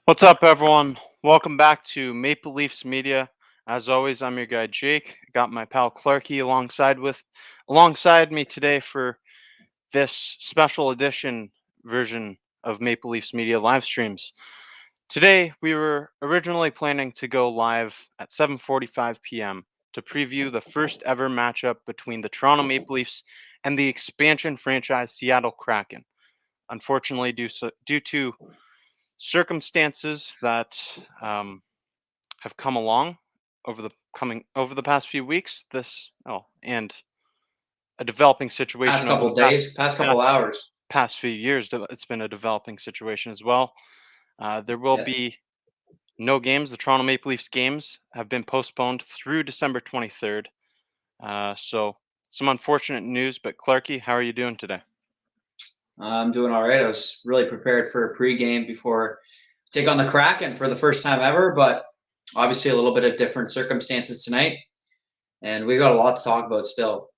What's up, everyone? Welcome back to Maple Leafs Media. As always, I'm your guy Jake. Got my pal Clarkey alongside me today for this special edition version of Maple Leafs Media live streams. Today, we were originally planning to go live at 7:45 p.m. to preview the first ever matchup between the Toronto Maple Leafs and the expansion franchise Seattle Kraken. Unfortunately, due to circumstances that have come along over the past few weeks. And a developing situation Past over couple the past days, past past, couple hours. past few years. It's been a developing situation as well. There will Yeah. be no games. The Toronto Maple Leafs games have been postponed through December 23rd. So some unfortunate news. But Clarky, how are you doing today? I'm doing all right. I was really prepared for a pregame before take on the Kraken for the first time ever, but obviously a little bit of different circumstances tonight, and we got a lot to talk about still.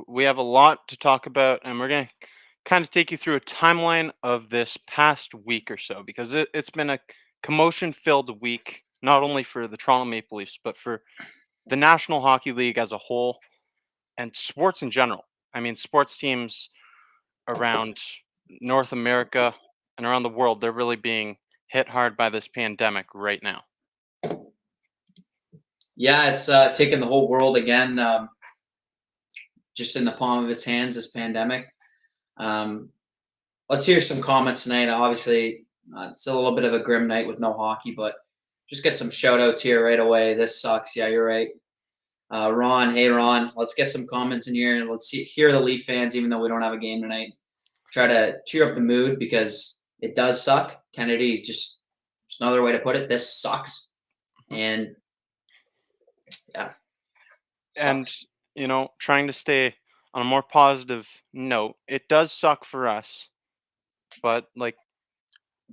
We have a lot to talk about, and we're going to kind of take you through a timeline of this past week or so because it's been a commotion filled week, not only for the Toronto Maple Leafs, but for the National Hockey League as a whole and sports in general. I mean, sports teams around North America and around the world, they're really being hit hard by this pandemic right now. Yeah, it's taken the whole world again, just in the palm of its hands. This pandemic. Um, let's hear some comments tonight. Obviously, it's a little bit of a grim night with no hockey, but just get some shout outs here right away. This sucks. Yeah, you're right. Ron, hey Ron, let's get some comments in here and let's hear the Leaf fans, even though we don't have a game tonight. Try to cheer up the mood because it does suck. Kennedy is just another way to put it. This sucks, and yeah, And, sucks. trying to stay on a more positive note, it does suck for us, but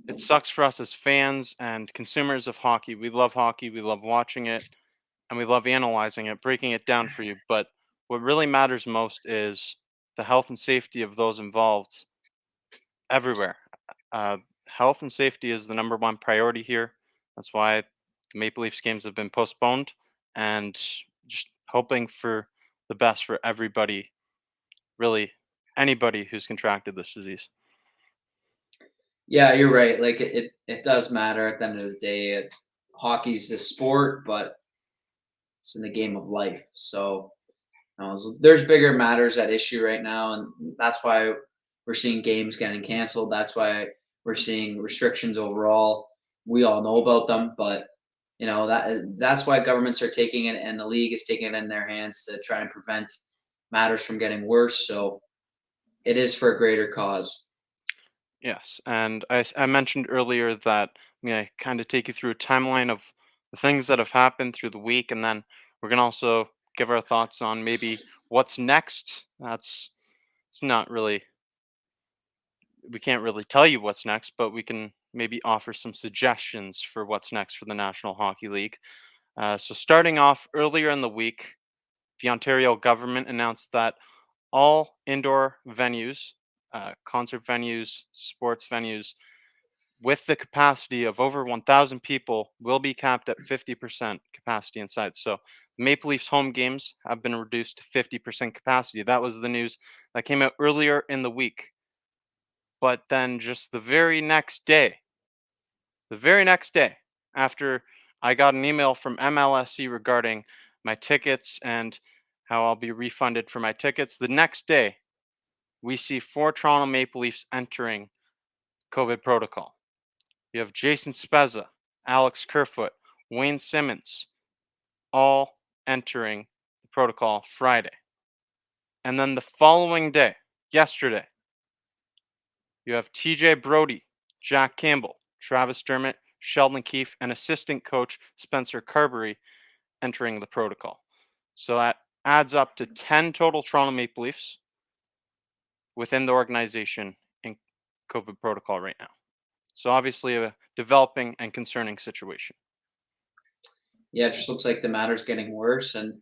it sucks for us as fans and consumers of hockey. We love hockey, we love watching it, and we love analyzing it, breaking it down for you. But what really matters most is the health and safety of those involved everywhere. Uh, Health and safety is the number one priority here. That's why the Maple Leafs games have been postponed, and just hoping for the best for everybody, really anybody who's contracted this disease. Yeah, you're right. Like it does matter at the end of the day. Hockey's the sport, but it's in the game of life. So there's bigger matters at issue right now, and that's why we're seeing games getting canceled. That's why we're seeing restrictions overall. We all know about them, but that's why governments are taking it, and the league is taking it in their hands to try and prevent matters from getting worse. So it is for a greater cause. Yes, and I mentioned earlier that I'm gonna kind of take you through a timeline of the things that have happened through the week, and then we're gonna also give our thoughts on maybe what's next. It's not really we can't really tell you what's next, but we can maybe offer some suggestions for what's next for the National Hockey League. So starting off earlier in the week, the Ontario government announced that all indoor venues, concert venues, sports venues with the capacity of over 1,000 people will be capped at 50% capacity inside. So Maple Leafs home games have been reduced to 50% capacity. That was the news that came out earlier in the week. But then just the very next day after I got an email from MLSE regarding my tickets and how I'll be refunded for my tickets, the next day we see four Toronto Maple Leafs entering COVID protocol. You have Jason Spezza, Alex Kerfoot, Wayne Simmons, all entering the protocol Friday. And then the following day, yesterday, you have TJ Brody, Jack Campbell, Travis Dermott, Sheldon Keefe, and assistant coach Spencer Carberry entering the protocol. So that adds up to 10 total Toronto Maple Leafs within the organization in COVID protocol right now. So obviously a developing and concerning situation. Yeah, it just looks like the matter's getting worse. And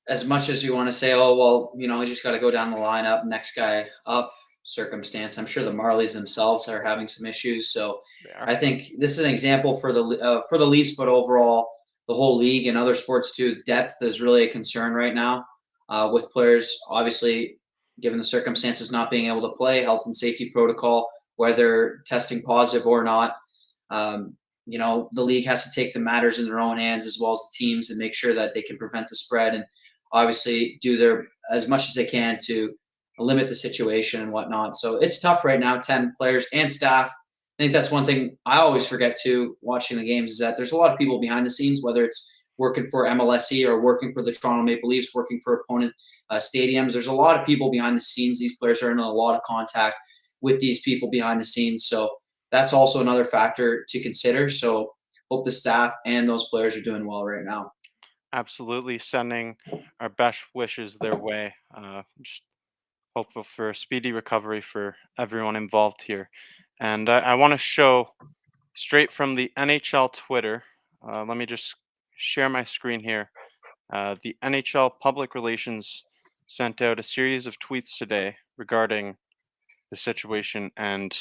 as much as you want to say, oh well, you just got to go down the lineup, next guy up. circumstance. I'm sure the Marlies themselves are having some issues. So They are. I think this is an example for the Leafs, but overall the whole league and other sports too. Depth is really a concern right now with players. Obviously, given the circumstances, not being able to play, health and safety protocol, whether testing positive or not. Um, the league has to take the matters in their own hands as well as the teams and make sure that they can prevent the spread and obviously do their as much as they can to limit the situation and whatnot. So it's tough right now, 10 players and staff. I think that's one thing I always forget too watching the games is that there's a lot of people behind the scenes, whether it's working for MLSE or working for the Toronto Maple Leafs, working for opponent stadiums. There's a lot of people behind the scenes. These players are in a lot of contact with these people behind the scenes. So that's also another factor to consider. So hope the staff and those players are doing well right now. Absolutely, sending our best wishes their way. Just hopeful for a speedy recovery for everyone involved here. And I want to show straight from the NHL Twitter. Let me just share my screen here. The NHL Public Relations sent out a series of tweets today regarding the situation, and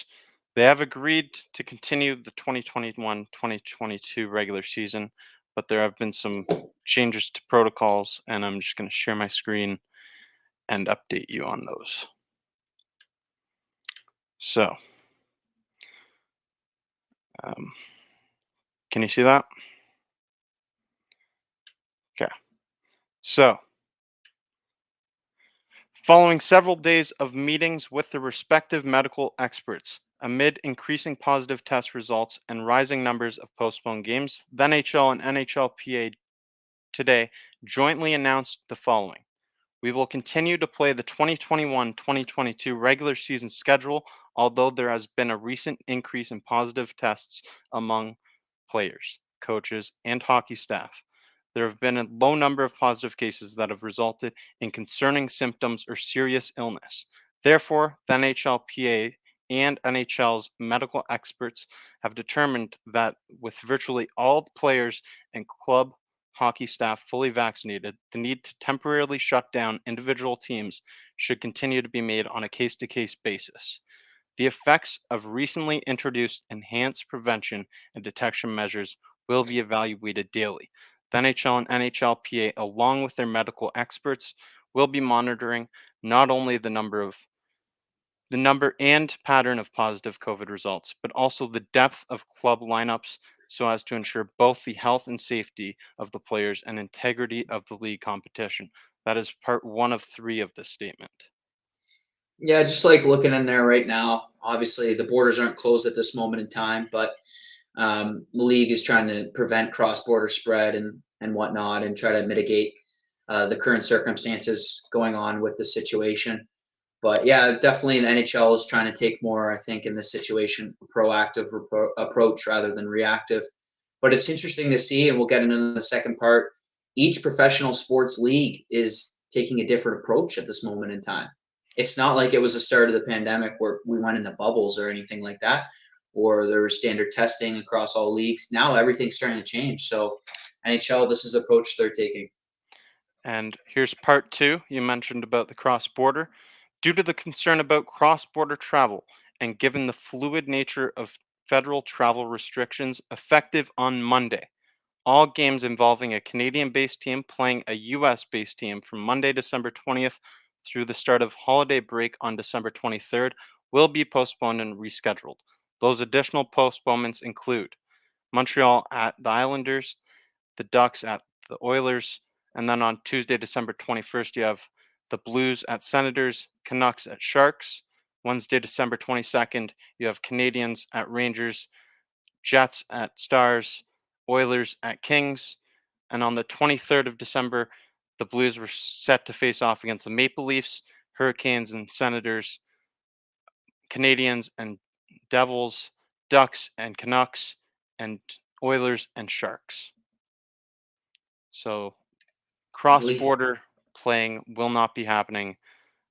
they have agreed to continue the 2021-2022 regular season, but there have been some changes to protocols, and I'm just going to share my screen and update you on those. So, um, can you see that? Okay. So, following several days of meetings with the respective medical experts, amid increasing positive test results and rising numbers of postponed games, the NHL and NHLPA today jointly announced the following. We will continue to play the 2021-2022 regular season schedule, although there has been a recent increase in positive tests among players, coaches, and hockey staff. There have been a low number of positive cases that have resulted in concerning symptoms or serious illness. Therefore, the NHLPA and NHL's medical experts have determined that with virtually all players and club hockey staff fully vaccinated, the need to temporarily shut down individual teams should continue to be made on a case to case basis. The effects of recently introduced enhanced prevention and detection measures will be evaluated daily. The NHL and NHLPA, along with their medical experts, will be monitoring not only the number and pattern of positive COVID results, but also the depth of club lineups so as to ensure both the health and safety of the players and integrity of the league competition. That is part one of three of this statement. Yeah, just like looking in there right now, obviously the borders aren't closed at this moment in time, but the league is trying to prevent cross-border spread and whatnot and try to mitigate the current circumstances going on with the situation. But yeah, definitely the NHL is trying to take more, I think, in this situation, a proactive approach rather than reactive. But it's interesting to see, and we'll get into the second part. Each professional sports league is taking a different approach at this moment in time. It's not like it was the start of the pandemic where we went into bubbles or anything like that, or there was standard testing across all leagues. Now everything's starting to change. So NHL, this is the approach they're taking. And here's part two. You mentioned about the cross border. Due to the concern about cross border travel and given the fluid nature of federal travel restrictions effective on Monday, all games involving a Canadian based team playing a US based team from Monday, December 20th through the start of holiday break on December 23rd will be postponed and rescheduled. Those additional postponements include Montreal at the Islanders, the Ducks at the Oilers, and then on Tuesday, December 21st, you have the Blues at Senators, Canucks at Sharks. Wednesday, December 22nd, you have Canadians at Rangers, Jets at Stars, Oilers at Kings. And on the 23rd of December, the Blues were set to face off against the Maple Leafs, Hurricanes and Senators, Canadians and Devils, Ducks and Canucks, and Oilers and Sharks. So I cross believe, border playing will not be happening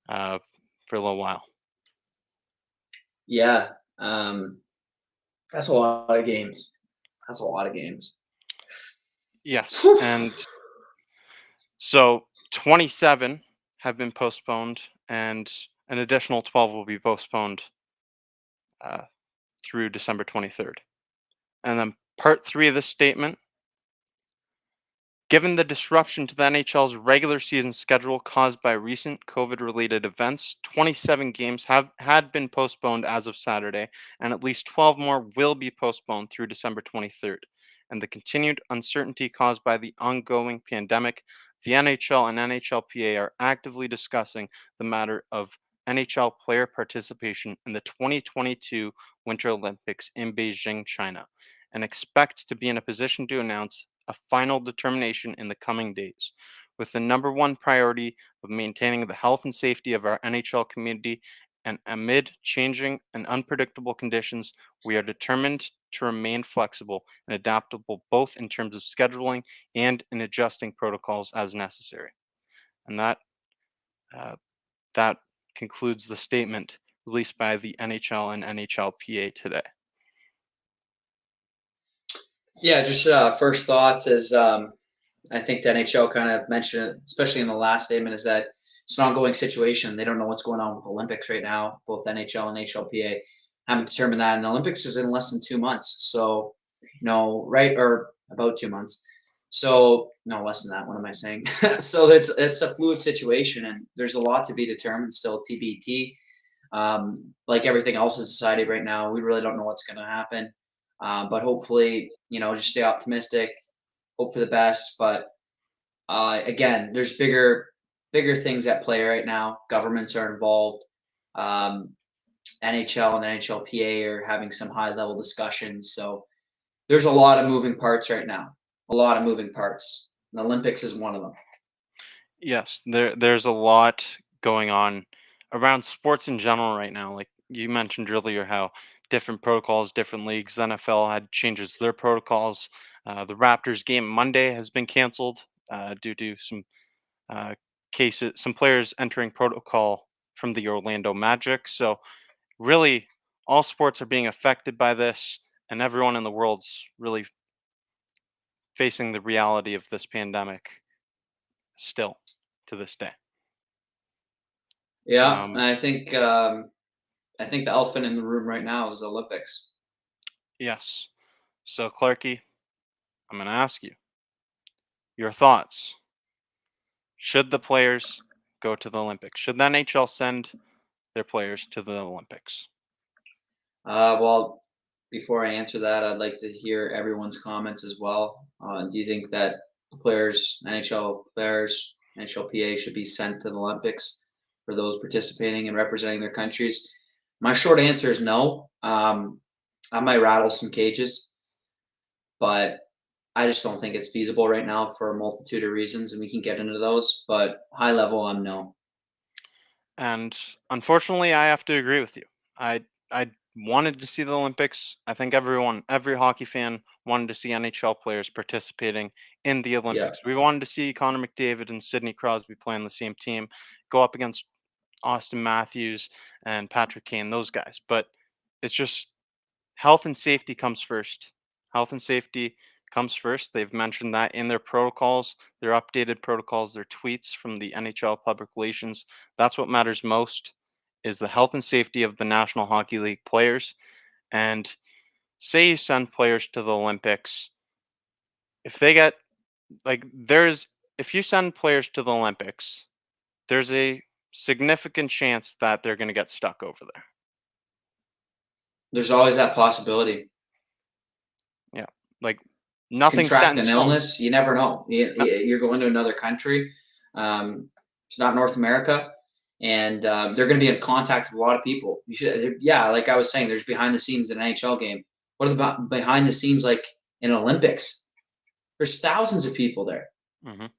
uh, for a little while. yeah, that's a lot of games. That's a lot of games. Yes. And so 27 have been postponed, and An additional 12 will be postponed uh, through December 23rd. And then part three of this statement. Given the disruption to the NHL's regular season schedule caused by recent COVID related events, 27 games had been postponed as of Saturday, and at least 12 more will be postponed through December 23rd. And the continued uncertainty caused by the ongoing pandemic, the NHL and NHLPA are actively discussing the matter of NHL player participation in the 2022 Winter Olympics in Beijing, China, and expect to be in a position to announce a final determination in the coming days, with the number one priority of maintaining the health and safety of our NHL community. And amid changing and unpredictable conditions, we are determined to remain flexible and adaptable both in terms of scheduling and in adjusting protocols as necessary. And uh, that concludes the statement released by the NHL and NHLPA today. Yeah, just first thoughts is I think the NHL kind of mentioned it, especially in the last statement, is that it's an ongoing situation. They don't know what's going on with the Olympics right now. Both NHL and HLPA haven't determined that. And the Olympics is in less than 2 months. So, right, or about 2 months. So, no, less than that. What am I saying? So it's a fluid situation, and there's a lot to be determined still. TBT. Like everything else in society right now, we really don't know what's going to happen. But hopefully, just stay optimistic, hope for the best. But again, there's bigger things at play right now. Governments are involved. Um, NHL and NHLPA are having some high level discussions. So there's a lot of moving parts right now. A lot of moving parts. The Olympics is one of them. Yes, there's a lot going on around sports in general right now. Like you mentioned earlier, how different protocols, different leagues, the NFL had changes to their protocols. The Raptors game Monday has been canceled due to some uh, cases, some players entering protocol from the Orlando Magic. So really, all sports are being affected by this, and everyone in the world's really facing the reality of this pandemic still to this day. Yeah, and Um, I think the elephant in the room right now is the Olympics. yes. So, Clarkey, I'm going to ask you your thoughts. Should the players go to the Olympics? Should the NHL send their players to the Olympics? Well, before I answer that, I'd like to hear everyone's comments as well. Do you think that players, NHL players, NHLPA should be sent to the Olympics for those participating and representing their countries? My short answer is no. I might rattle some cages, but I just don't think it's feasible right now for a multitude of reasons, and we can get into those. But high level, I'm no. And unfortunately, I have to agree with you. I wanted to see the Olympics. I think every hockey fan wanted to see NHL players participating in the Yeah. Olympics. We wanted to see Connor McDavid and Sidney Crosby play on the same team, go up against Austin Matthews and Patrick Kane, those guys. But it's just health and safety comes first. Health and safety comes first. They've mentioned that in their protocols, their updated protocols, their tweets from the NHL public relations. That's what matters most is the health and safety of the National Hockey League players. And say you send players to the Olympics, if they get like there's if you send players to the Olympics, there's a significant chance that they're going to get stuck over there. There's always that possibility. Yeah. Like nothing's set Contract in an stone. illness, you never know. Yep. You're going to another country. It's not North America, and they're going to be in contact with a lot of people. Yeah, like I was saying, there's behind the scenes in an NHL game. What are the behind the scenes like in Olympics? There's thousands of people there. Mhm.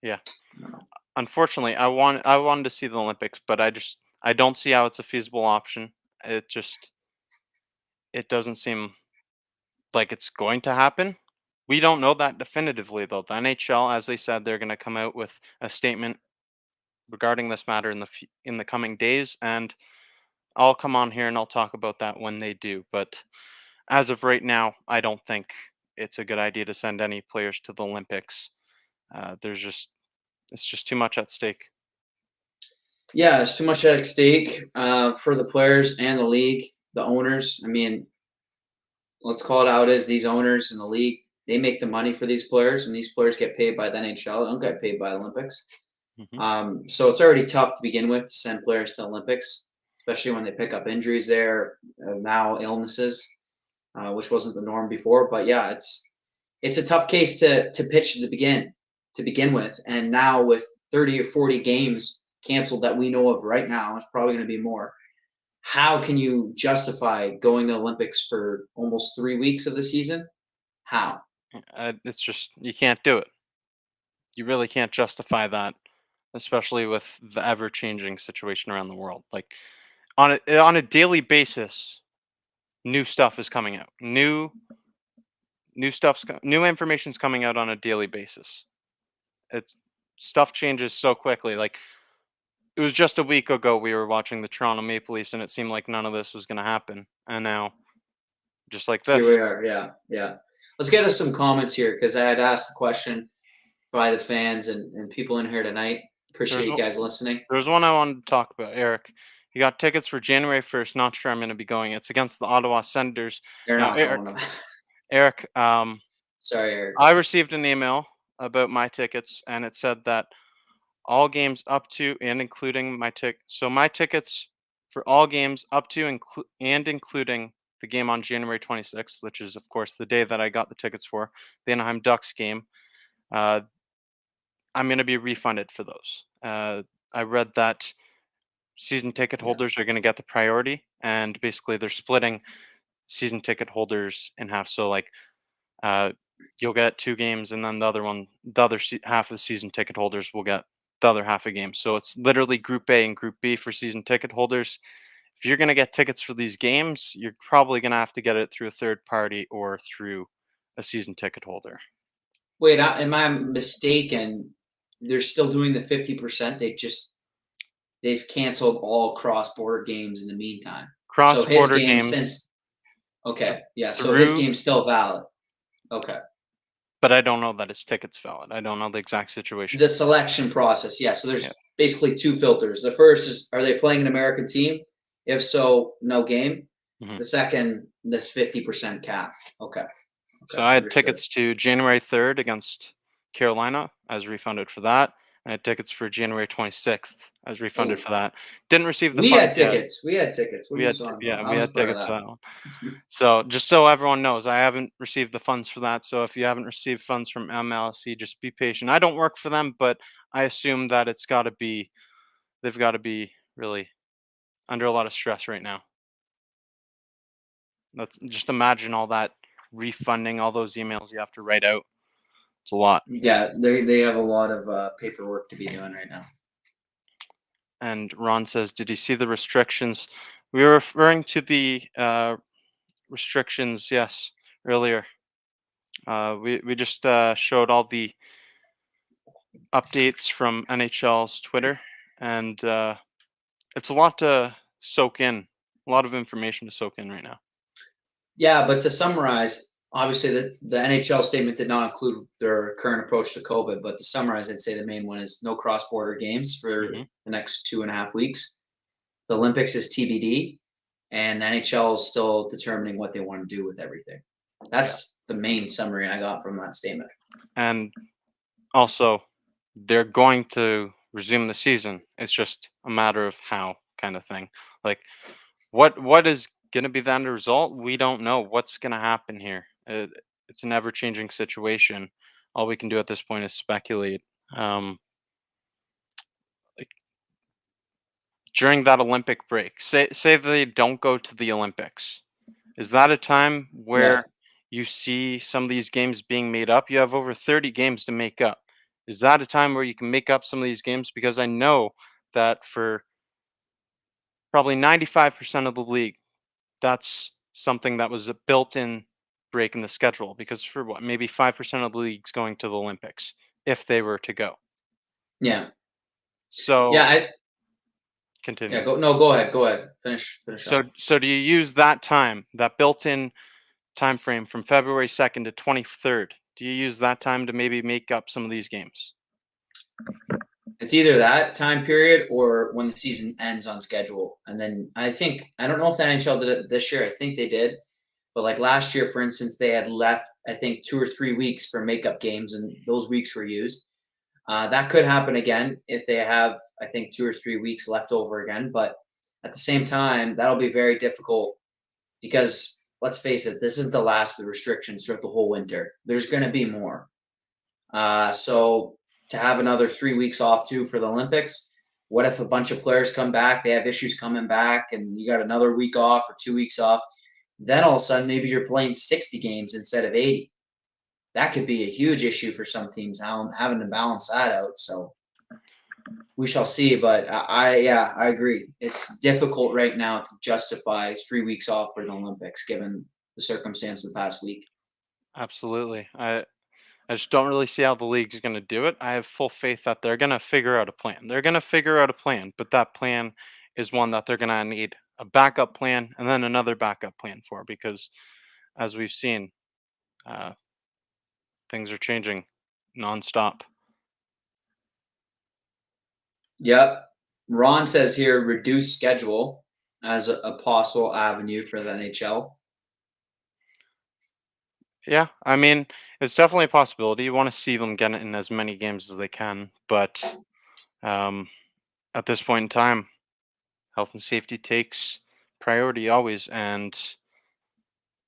Yeah. I don't know. Unfortunately, I wanted to see the Olympics, but I don't see how it's a feasible option. It doesn't seem like it's going to happen. We don't know that definitively though. The NHL, as they said, they're going to come out with a statement regarding this matter in the coming days, and I'll come on here and I'll talk about that when they do. But as of right now, I don't think it's a good idea to send any players to the Olympics. There's just it's just too much at stake. Yeah, it's too much at stake for the players and the league, the owners. I mean, let's call it out as these owners in the league. They make the money for these players, and these players get paid by the NHL. They don't get paid by the Olympics. Hmm. So it's already tough to begin with to send players to the Olympics, especially when they pick up injuries there, now illnesses, which wasn't the norm before. But yeah, it's a tough case to pitch to begin with, and now with 30 or 40 games canceled that we know of right now, it's probably going to be more. How can you justify going to Olympics for almost 3 weeks of the season? How? It's just you can't do it. You really can't justify that, especially with the ever-changing situation around the world. Like on a daily basis, new stuff is coming out. New information's coming out on a daily basis. It's Stuff changes so quickly. Like it was just a week ago we were watching the Toronto Maple Leafs and it seemed like none of this was going to happen. And now just like Here this. we are. Yeah, yeah. Let's get us some comments here because I had asked the question by the fans and people in here tonight. There's Appreciate you one- guys listening. there's one I wanted to talk about, Eric. You got tickets for January 1st. Not sure I'm going to be going. It's against the Ottawa Senators. They're Now, not going to. Eric, Sorry, Eric. I received an email about my tickets, and it said that all games up to and including my tickets for all games up to and including the game on January 26th, which is of course the day that I got the tickets for the Anaheim Ducks game. Uh, I'm going to be refunded for those. I read that season ticket Yeah. holders are going to get the priority, and basically they're splitting season ticket holders in half. So like uh, you'll get two games, and then the other half of the season ticket holders will get the other half a game. So it's literally Group A and Group B for season ticket holders. If you're going to get tickets for these games, you're probably going to have to get it through a third party or through a season ticket holder. Wait, am I mistaken? They're still doing the 50%. They've canceled all cross border games in the meantime. So Cross his border game games since okay, yeah. So his through, game's still valid. Okay. but I don't know that his ticket's valid. I don't know the exact situation. The selection process, yeah. So Yeah. there's basically two filters. The first is, are they playing an American team? If so, no game. Mhm. The second, the 50% cap. Okay. So Okay. I had Understood. tickets to January 3rd against Carolina. I was refunded for that. I had tickets for January 26th. I was refunded Oh, for that. Didn't receive the we had funds yet. tickets. We had tickets. What are you talking about? Yeah, I we was had part of tickets for that. that one. So just so everyone knows, I haven't received the funds for that. So if you haven't received funds from MLSE, just be patient. I don't work for them, but I assume that they've got to be really under a lot of stress right now. Let's just imagine all that refunding, all those emails you have to write out. It's a lot. Yeah, they have a lot of paperwork to be doing right now. And Ron says, "Did you see the restrictions?" We were referring to the restrictions, yes, earlier. We just showed all the updates from NHL's Twitter, and it's a lot to soak in, a lot of information to soak in right now. Yeah, but to summarize, obviously the NHL statement did not include their current approach to COVID. But to summarize, I'd say the main one is no cross-border games for Hmm. the next 2.5 weeks. The Olympics is TBD, and the NHL is still determining what they want to do with everything. That's the main summary I got from that statement. And also, they're going to resume the season. It's just a matter of how, kind of thing. Like, what is going to be the end result? We don't know what's going to happen here. It's an ever-changing situation. All we can do at this point is speculate. Like during that Olympic break, say they don't go to the Olympics. Is that a time Yeah, where you see some of these games being made up? You have over 30 games to make up. Is that a time where you can make up some of these games? Because I know that for probably 95% of the league, that's something that was a built-in break in the schedule. Because for what, maybe 5% of the league's going to the Olympics if they were to go. yeah, So yeah. continue. Go ahead. Go ahead. Finish So up. so do you use that time, that built-in time frame from February 2nd to 23rd? Do you use that time to maybe make up some of these games? It's either that time period or when the season ends on schedule. And then I don't know if the NHL did it this year. I think they did. But like last year, for instance, they had left, I think, 2 or 3 weeks for makeup games, and those weeks were used. That could happen again if they have, I think, 2 or 3 weeks left over again. But at the same time, that'll be very difficult because let's face it, this is the last of the restrictions throughout the whole winter. There's going to be more. So to have another 3 weeks off too for the Olympics, what if a bunch of players come back, they have issues coming back, and you got another week off or 2 weeks off? Then all of a sudden, maybe you're playing 60 games instead of 80. That could be a huge issue for some teams, having to balance that out. So we shall see. But I agree. It's difficult right now to justify 3 weeks off for the Olympics, given the circumstance of the past week. Absolutely. I just don't really see how the league's going to do it. I have full faith that they're going to figure out a plan. They're going to figure out a plan, but that plan is one that they're going to need a backup plan and then another backup plan for, because as we've seen, uh, things are changing nonstop. Yep. Ron says here reduce schedule as a possible avenue for the NHL. Yeah, I mean, it's definitely a possibility. You want to see them get in as many games as they can, but um, at this point in time, health and safety takes priority always. And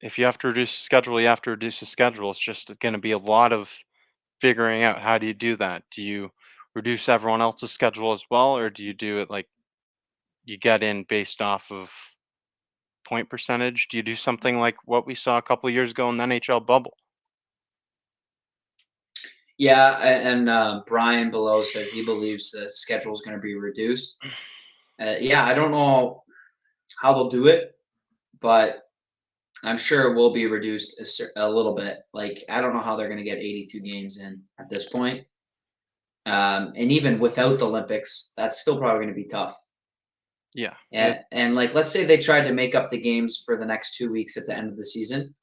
if you have to reduce the schedule, you have to reduce the schedule. It's just going to be a lot of figuring out how do you do that. Do you reduce everyone else's schedule as well, or do you do it like you get in based off of point percentage? Do you do something like what we saw a couple of years ago in the NHL bubble? Yeah, and Brian below says he believes the schedule is going to be reduced. Yeah, I don't know how they'll do it, but I'm sure it will be reduced a little bit. Like, I don't know how they're going to get 82 games in at this point. And even without the Olympics, that's still probably going to be tough. Yeah, And like, let's say they tried to make up the games for the next 2 weeks at the end of the season.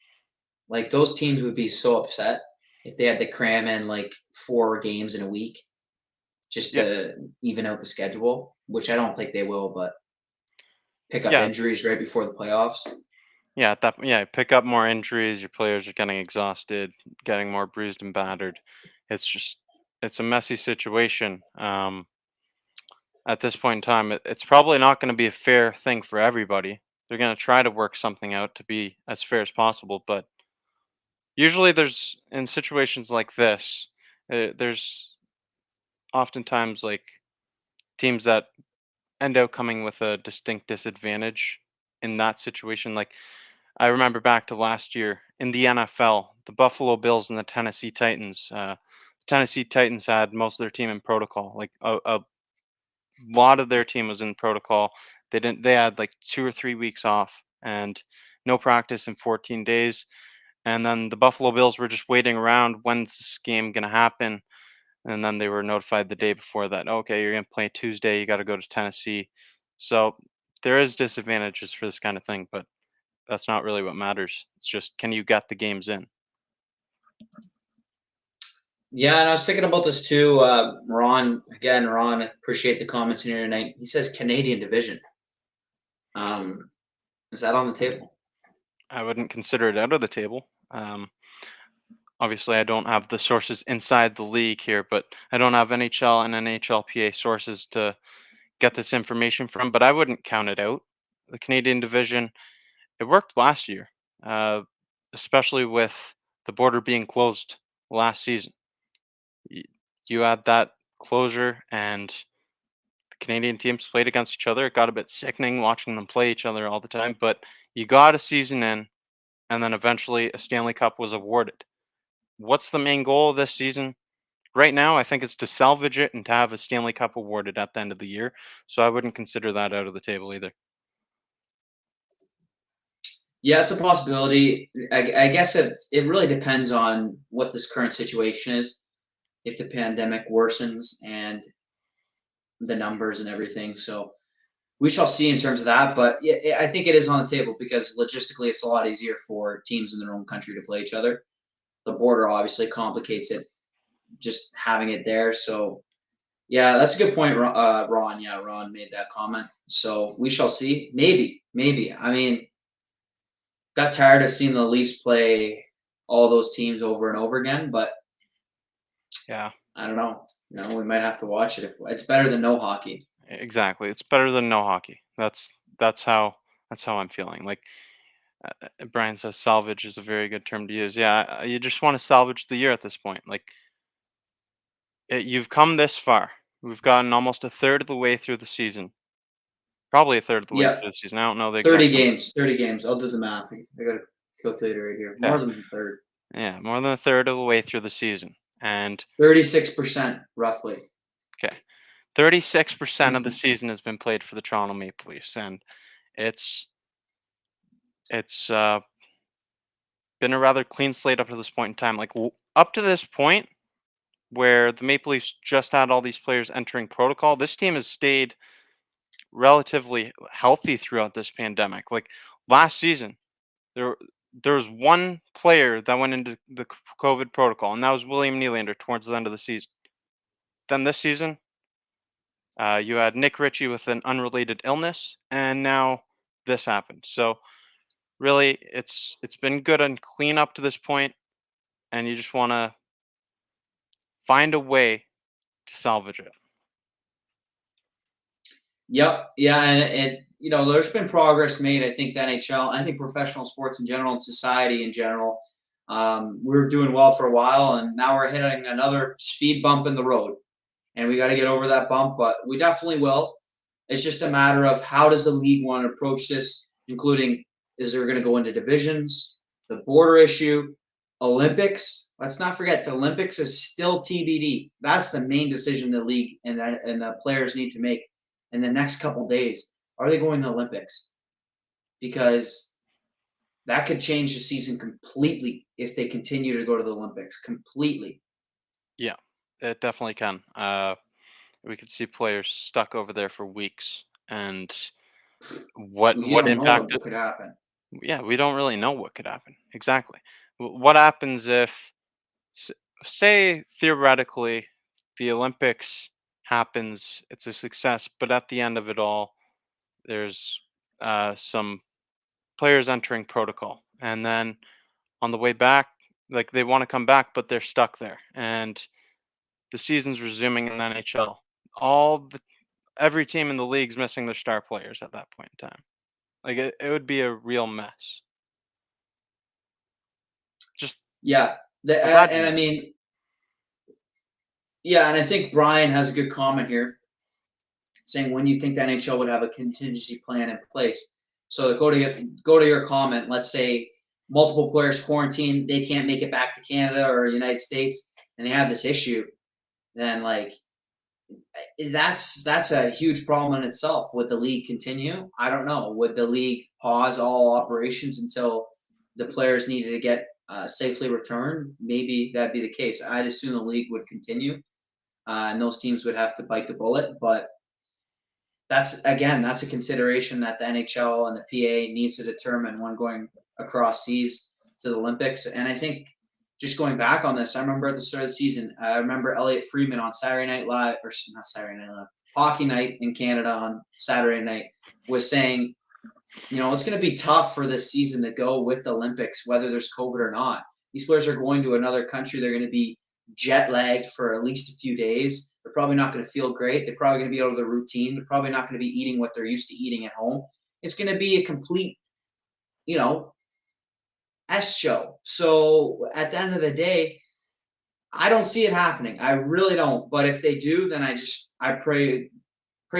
Like, those teams would be so upset if they had to cram in like 4 games in a week just yeah, to even out the schedule, which I don't think they will, but pick up yeah, injuries right before the playoffs. yeah. Pick up more injuries. Your players are getting exhausted, getting more bruised and battered. It's just it's a messy situation. At this point in time, it's probably not going to be a fair thing for everybody. They're going to try to work something out to be as fair as possible, but usually there's in situations like this, there's oftentimes like teams that end up coming with a distinct disadvantage in that situation. Like I remember back to last year in the NFL, the Buffalo Bills and the Tennessee Titans. The Tennessee Titans had most of their team in protocol. Like a lot of their team was in protocol. They didn't. They had like 2 or 3 weeks off and no practice in 14 days. And then the Buffalo Bills were just waiting around. When's this game gonna happen? And then they were notified the day before that, okay, you're gonna play Tuesday. You got to go to Tennessee. So there is disadvantages for this kind of thing, but that's not really what matters. It's just can you get the games in? Yeah, and I was thinking about this too. Ron, appreciate the comments in here tonight. He says Canadian division. Um, is that on the table? I wouldn't consider it out of the table. Obviously, I don't have the sources inside the league here, but I don't have NHL and NHLPA sources to get this information from. But I wouldn't count it out. The Canadian division, it worked last year, uh, especially with the border being closed last season. Y- You had that closure, and the Canadian teams played against each other. It got a bit sickening watching them play each other all the time, but you got a season in, and then eventually a Stanley Cup was awarded. What's the main goal of this season? Right now, I think it's to salvage it and to have a Stanley Cup awarded at the end of the year. So I wouldn't consider that out of the table either. Yeah, it's a possibility. I guess it really depends on what this current situation is. If the pandemic worsens and the numbers and everything, so we shall see in terms of that. But yeah, I think it is on the table because logistically, it's a lot easier for teams in their own country to play each other. The border obviously complicates it, just having it there. So Yeah, that's a good point, Ron. Yeah, Ron made that comment. So we shall see. Maybe. I mean, got tired of seeing the Leafs play all those teams over and over again, but Yeah, I don't know. We might have to watch it. It's better than no hockey. exactly. It's better than no hockey. That's how I'm feeling. Like Brian says, salvage is a very good term to use. Yeah, you just want to salvage the year at this point. Like you've come this far. We've gotten almost a third of the way through the season. Probably a third of the way Yeah, through the season. I don't know the 30 exact number. games. 30 games. I'll do the math. I got a calculator right here. More Okay. than a third. Yeah, more than a third of the way through the season. And 36% roughly. okay, 36% of the season has been played for the Toronto Maple Leafs, and it's it's been a rather clean slate up to this point in time. Like up to this point, where the Maple Leafs just had all these players entering protocol, this team has stayed relatively healthy throughout this pandemic. Like last season, there there was one player that went into the COVID protocol, and that was William Nylander towards the end of the season. Then this season, you had Nick Ritchie with an unrelated illness, and now this happened. So really, it's been good and clean up to this point, and you just want to find a way to salvage it. Yep. Yeah, and there's been progress made. I think the NHL, I think professional sports in general and society in general, we were doing well for a while, and now we're hitting another speed bump in the road, and we got to get over that bump. But we definitely will. It's just a matter of how does the league want to approach this, including is there going to go into divisions, the border issue, Olympics. Let's not forget the Olympics is still TBD. That's the main decision the league and the players need to make in the next couple days. Are they going to the Olympics? Because that could change the season completely if they continue to go to the Olympics. Completely. Yeah, it definitely can. We could see players stuck over there for weeks, and You what don't know impact what could happen. yeah, we don't really know what could happen. Exactly. What happens if, s- say, theoretically, the Olympics happens, it's a success, but at the end of it all, there's some players entering protocol. And then on the way back, like they want to come back, but they're stuck there. And the season's resuming in the NHL. Every team in the league's missing their star players at that point in time. Like it would be a real mess. Just Yeah. And imagine I that. mean, yeah, and I think Brian has a good comment here saying when you think the NHL would have a contingency plan in place. So to go to your comment, let's say multiple players quarantine, they can't make it back to Canada or United States, and they have this issue, then like that's a huge problem in itself. Would the league continue? I don't know. Would the league pause all operations until the players needed to get safely returned? Maybe that'd be the case. I'd assume the league would continue, and those teams would have to bite the bullet. But that's a consideration that the NHL and the PA needs to determine when going across seas to the Olympics. And I think just going back on this, I remember at the start of the season, I remember Elliot Friedman on Saturday Night Live, or not Saturday Night Live, Hockey Night in Canada on Saturday night was saying, it's going to be tough for this season to go with the Olympics, whether there's COVID or not. These players are going to another country. They're going to be jet lagged for at least a few days. They're probably not going to feel great. They're probably going to be out of their routine. They're probably not going to be eating what they're used to eating at home. It's going to be a complete, you know, S show. So at the end of the day, I don't see it happening. I really don't. But if they do, then I pray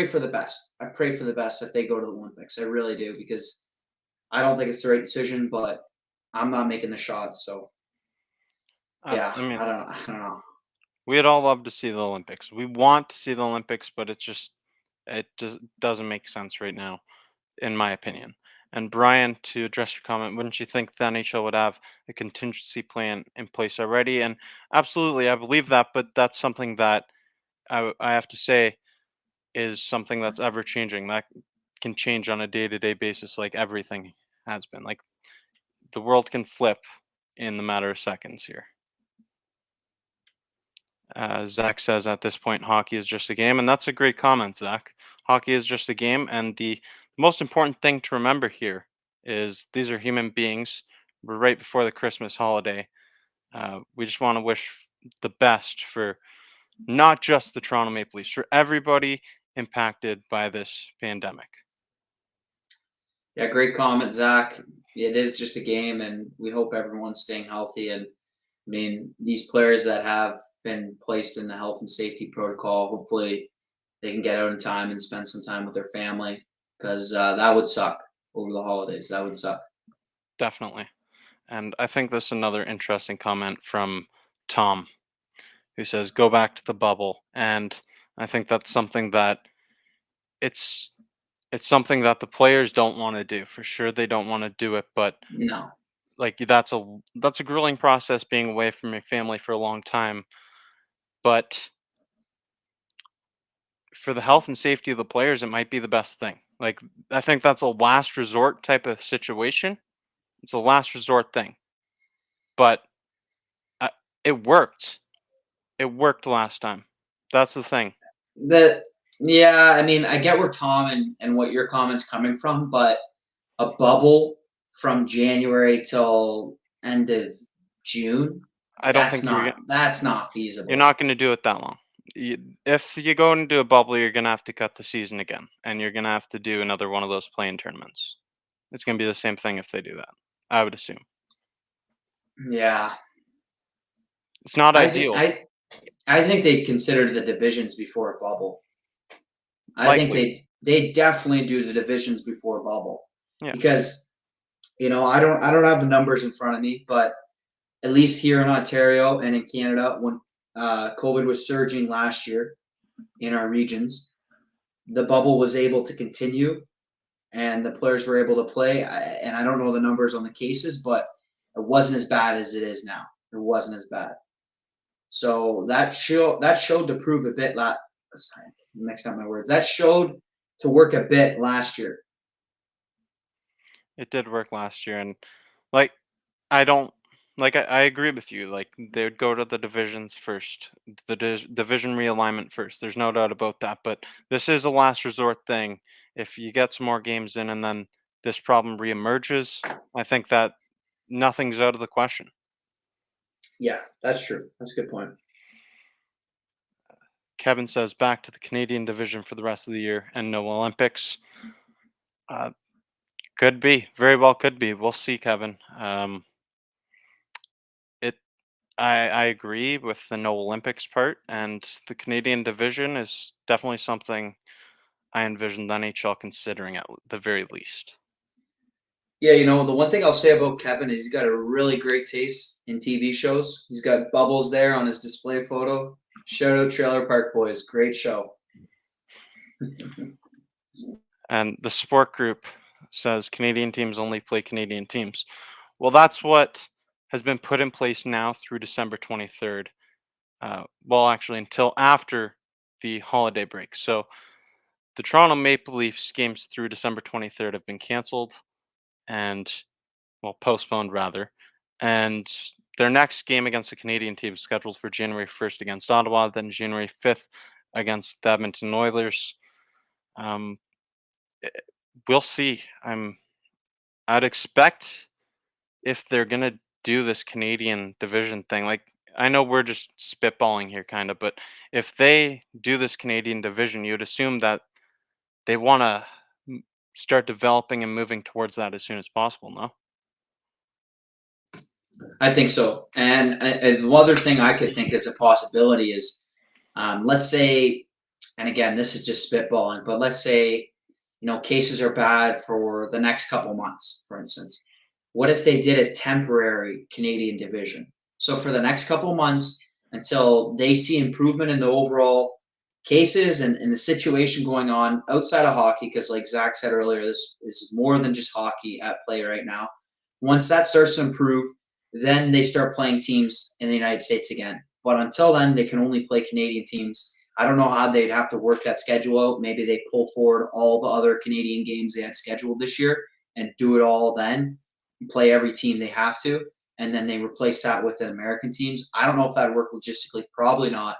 for the best. I pray for the best if they go to the Olympics. I really do because I don't think it's the right decision, but I'm not making the shots. So yeah, I mean, I don't know. we'd all love to see the Olympics. We want to see the Olympics, but it just doesn't make sense right now, in my opinion. And Brian, to address your comment, wouldn't you think the NHL would have a contingency plan in place already? And absolutely, I believe that, but that's something that I have to say is something that's ever changing. That can change on a day to day basis, like everything has been. Like the world can flip in the matter of seconds here. Zach says at this point, hockey is just a game, and that's a great comment, Zach. Hockey is just a game, and the most important thing to remember here is these are human beings. We're right before the Christmas holiday. We just want to wish the best for not just the Toronto Maple Leafs, for everybody impacted by this pandemic. Yeah, great comment, Zach. It is just a game, and we hope everyone's staying healthy. And I mean, these players that have been placed in the health and safety protocol, hopefully they can get out in time and spend some time with their family, because that would suck over the holidays. That would suck. Definitely. And I think this is another interesting comment from Tom, who says, go back to the bubble. And I think that's something that it's it's something that the players don't want to do. For sure they don't want to do it, but No. like that's a grueling process being away from your family for a long time. But for the health and safety of the players, it might be the best thing. Like I think that's a last resort type of situation. It's a last resort thing. But uh, it worked. It worked last time. That's the thing. The Yeah, I mean, I get where Tom and what your comment's coming from, but a bubble from January till end of June, I don't think that's not you're feasible. not going to do it that long. If you go and do a bubble, you're going to have to cut the season again, and you're going to have to do another one of those playing tournaments. It's going to be the same thing if they do that. I would assume Yeah. it's not I think ideal. I I think they consider the divisions before a bubble. I think Likely, they definitely do the divisions before a bubble yeah. because I don't have the numbers in front of me, but at least here in Ontario and in Canada, when COVID was surging last year in our regions, the bubble was able to continue and the players were able to play. And I don't know the numbers on the cases, but it wasn't as bad as it is now. It wasn't as bad. So that showed to prove a bit. Sorry, mixed up my words. That showed to work a bit last year. It did work last year, and like I don't I agree with you. Like they would go to the divisions first, the division realignment first. There's no doubt about that. But this is a last resort thing. If you get some more games in, and then this problem reemerges, I think that nothing's out of the question. Yeah, that's true. That's a good point. Kevin says back to the Canadian division for the rest of the year and no Olympics. Uh, could be, very well could be. We'll see, Kevin. It I agree with the no Olympics part, and the Canadian division is definitely something I envision the NHL considering at the very least. Yeah, the one thing I'll say about Kevin is he's got a really great taste in TV shows. He's got Bubbles there on his display photo. Shout out Trailer Park Boys. Great show. And the support group says Canadian teams only play Canadian teams. Well, that's what has been put in place now through December 23rd. Well, actually, until after the holiday break. So the Toronto Maple Leafs games through December 23rd have been canceled and, well, postponed rather. And their next game against the Canadian team is scheduled for January 1st against Ottawa, then January 5th against the Edmonton Oilers. Um, we'll see. I'd expect if they're gonna do this Canadian division thing, like I know we're just spitballing here, kind of, but if they do this Canadian division, you'd assume that they want to start developing and moving towards that as soon as possible. No, I think so. And one other thing I could think as a possibility is, let's say, and again, this is just spitballing, but let's say, cases are bad for the next couple months, for instance. What if they did a temporary Canadian division? So for the next couple months, until they see improvement in the overall cases and the situation going on outside of hockey, because like Zach said earlier, this is more than just hockey at play right now. Once that starts to improve, then they start playing teams in the United States again. But until then, they can only play Canadian teams. I don't know how they'd have to work that schedule out. Maybe they pull forward all the other Canadian games they had scheduled this year and do it all then, play every team they have to, and then they replace that with the American teams. I don't know if that'd work logistically, probably not,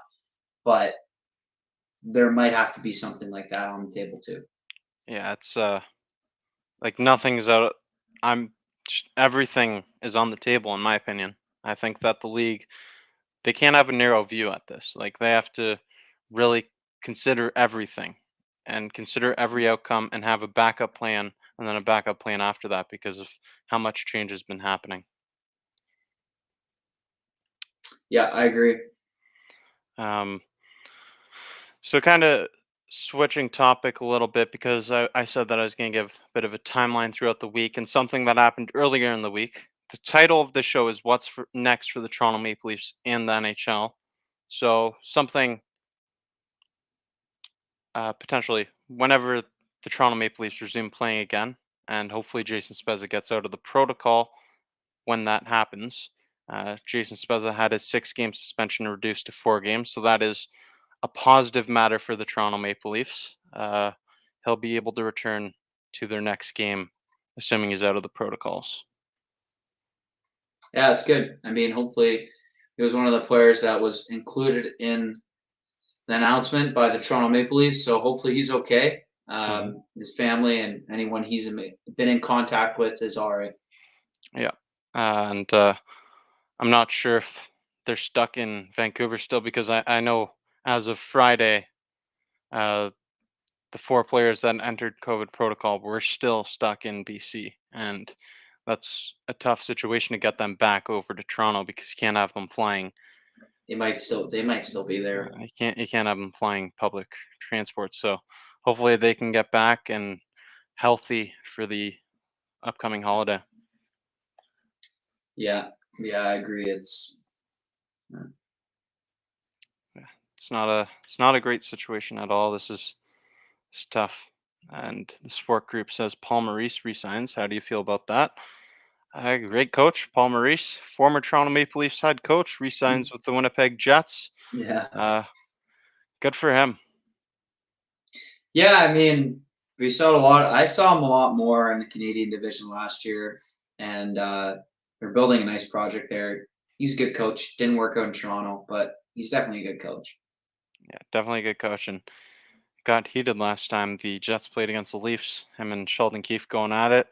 but there might have to be something like that on the table too. Yeah, it's like nothing's out. I'm everything is on the table in my opinion. I think that the league, they can't have a narrow view at this. Like they have to really consider everything and consider every outcome and have a backup plan and then a backup plan after that because of how much change has been happening. Yeah, I agree. Um, so kind of switching topic a little bit because I said that I was going to give a bit of a timeline throughout the week and something that happened earlier in the week. The title of the show is "What's next for the Toronto Maple Leafs in the NHL." So something potentially whenever the Toronto Maple Leafs resume playing again, and hopefully Jason Spezza gets out of the protocol when that happens. Jason Spezza had his 6-game suspension reduced to 4 games, so that is a positive matter for the Toronto Maple Leafs. He'll be able to return to their next game, assuming he's out of the protocols. Yeah, it's good. I mean, hopefully, he was one of the players that was included in the announcement by the Toronto Maple Leafs. So hopefully he's okay. Hmm. His family and anyone he's been in contact with is all right. Yeah, and I'm not sure if they're stuck in Vancouver still because I know as of Friday, uh, the 4 players that entered COVID protocol were still stuck in BC, and that's a tough situation to get them back over to Toronto because you can't have them flying. They might still be there. You can't have them flying public transport. So hopefully they can get back and healthy for the upcoming holiday. Yeah, yeah, I agree. It's not a great situation at all. It's tough. And the sport group says Paul Maurice resigns. How do you feel about that? Great coach, Paul Maurice, former Toronto Maple Leafs head coach, resigns with the Winnipeg Jets. yeah, Uh, Good for him. yeah. I mean, we saw a lot. I saw him a lot more in the Canadian division last year, and they're building a nice project there. He's a good coach. Didn't work out in Toronto, but he's definitely a good coach. Yeah, definitely a good coach and got heated last time the Jets played against the Leafs. Him and Sheldon Keefe going at it.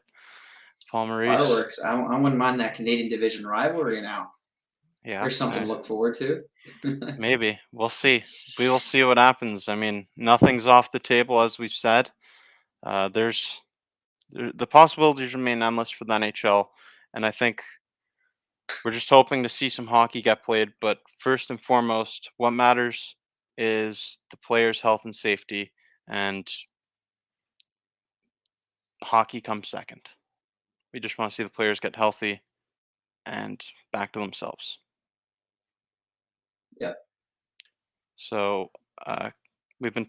Paul Maurice. Fireworks. I wouldn't mind that Canadian division rivalry now. Yeah, There's something to look forward to. maybe. We'll see. We will see what happens. I mean, nothing's off the table, as we've said. There's the possibilities remain endless for the NHL, and I think we're just hoping to see some hockey get played. But first and foremost, what matters is the players' health and safety, and hockey comes second. We just want to see the players get healthy and back to themselves. Yeah. So uh, we've been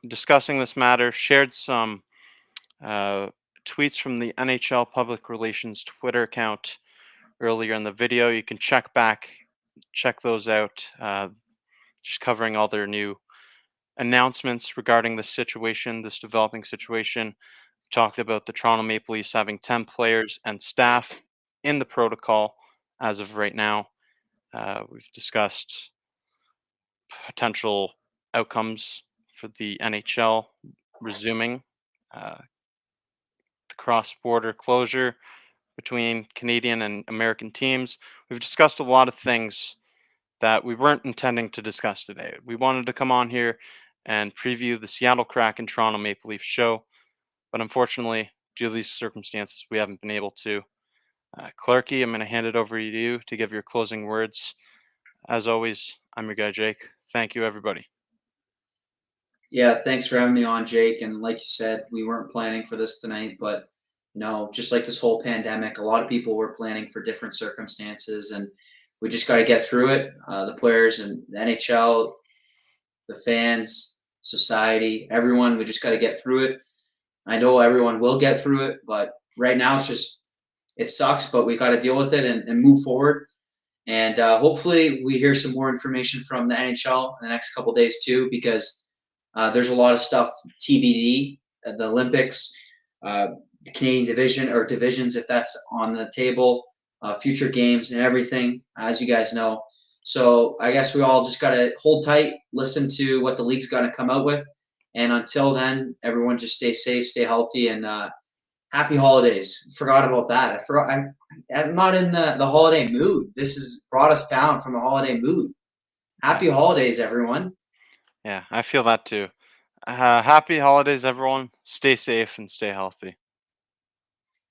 discussing this matter, shared some uh, tweets from the NHL Public Relations Twitter account earlier in the video. You can check those out. Just covering all their new announcements regarding this situation, this developing situation. Talked about the Toronto Maple Leafs having 10 players and staff in the protocol as of right now. We've discussed potential outcomes for the NHL resuming uh, the cross border closure between Canadian and American teams. We've discussed a lot of things that we weren't intending to discuss today. We wanted to come on here and preview the Seattle Kraken Toronto Maple Leafs show, but unfortunately, due to these circumstances, we haven't been able to. Clarkey, I'm going to hand it over to you to give your closing words. As always, I'm your guy, Jake. Thank you, everybody. Yeah, thanks for having me on, Jake. And like you said, we weren't planning for this tonight, but just like this whole pandemic, a lot of people were planning for different circumstances, and we just got to get through it. The players and the NHL, the fans, society, everyone, we just got to get through it. I know everyone will get through it, but right now it sucks, but we got to deal with it and move forward. And hopefully we hear some more information from the NHL in the next couple days too, because there's a lot of stuff TBD, the Olympics, the Canadian division or divisions, if that's on the table. future games and everything, as you guys know. So I guess we all just got to hold tight, listen to what the league's going to come out with. And until then, everyone just stay safe, stay healthy, and happy holidays. Forgot about that. I forgot. I'm not in the holiday mood. This has brought us down from the holiday mood. Happy holidays, everyone. Yeah, I feel that too. Happy holidays, everyone. Stay safe and stay healthy.